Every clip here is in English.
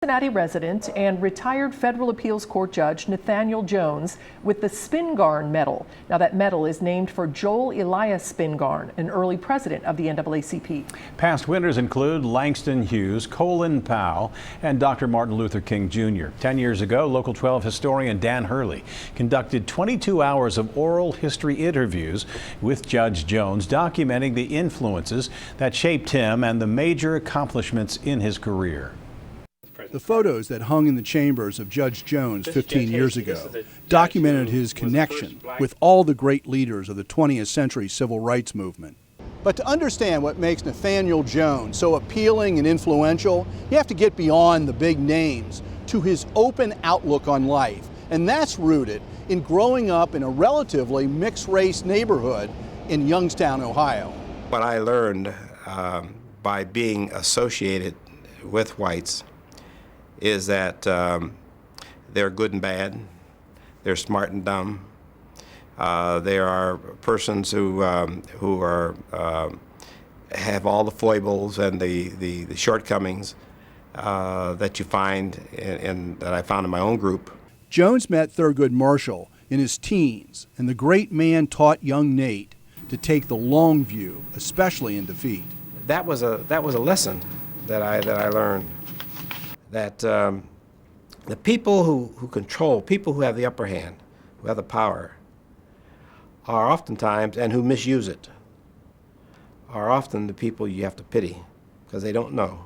Cincinnati resident and retired federal appeals court judge Nathaniel Jones with the Spingarn Medal. Now that medal is named for Joel Elias Spingarn, an early president of the NAACP. Past winners include Langston Hughes, Colin Powell, and Dr. Martin Luther King Jr. 10 years ago, Local 12 historian Dan Hurley conducted 22 hours of oral history interviews with Judge Jones, documenting the influences that shaped him and the major accomplishments in his career. The photos that hung in the chambers of Judge Jones 15 years ago documented his connection with all the great leaders of the 20th century civil rights movement. But to understand what makes Nathaniel Jones so appealing and influential, you have to get beyond the big names to his open outlook on life. And that's rooted in growing up in a relatively mixed-race neighborhood in Youngstown, Ohio. What I learned by being associated with whites is that they're good and bad, they're smart and dumb. There are persons who have all the foibles and the shortcomings that you find that I found in my own group. Jones met Thurgood Marshall in his teens, and the great man taught young Nate to take the long view, especially in defeat. That was a lesson that I learned. That the people who control, people who have the upper hand, who have the power, are oftentimes, and who misuse it, are often the people you have to pity because they don't know.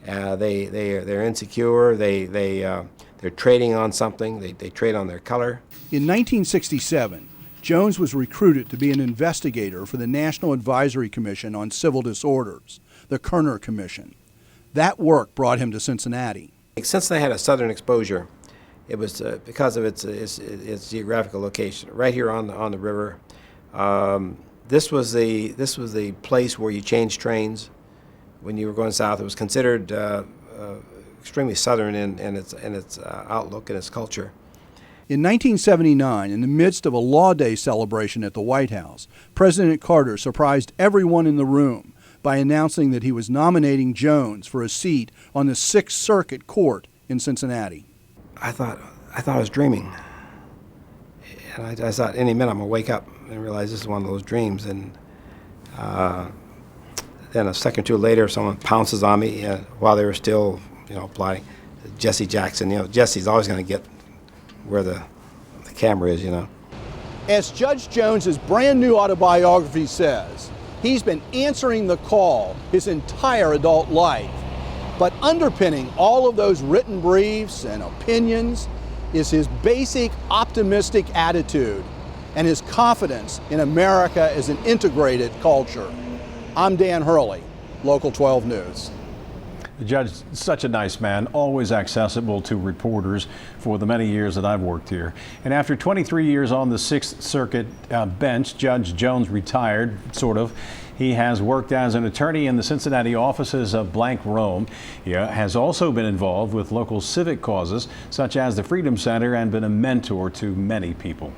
They're insecure. They're trading on something. They trade on their color. In 1967, Jones was recruited to be an investigator for the National Advisory Commission on Civil Disorders, the Kerner Commission. That work brought him to Cincinnati. Since they had a southern exposure, it was because of its geographical location, right here on the river. This was the place where you changed trains when you were going south. It was considered extremely southern in its outlook and its culture. In 1979, in the midst of a Law Day celebration at the White House, President Carter surprised everyone in the room by announcing that he was nominating Jones for a seat on the Sixth Circuit Court in Cincinnati. I thought I was dreaming. And I thought any minute I'm going to wake up and realize this is one of those dreams. And then a second or two later, someone pounces on me while they were still, plotting. Jesse Jackson, Jesse's always going to get where the camera is, As Judge Jones's brand new autobiography says, he's been answering the call his entire adult life. But underpinning all of those written briefs and opinions is his basic optimistic attitude and his confidence in America as an integrated culture. I'm Dan Hurley, Local 12 News. The judge is such a nice man, always accessible to reporters for the many years that I've worked here. And after 23 years on the Sixth Circuit bench, Judge Jones retired, sort of. He has worked as an attorney in the Cincinnati offices of Blank Rome. He has also been involved with local civic causes such as the Freedom Center and been a mentor to many people.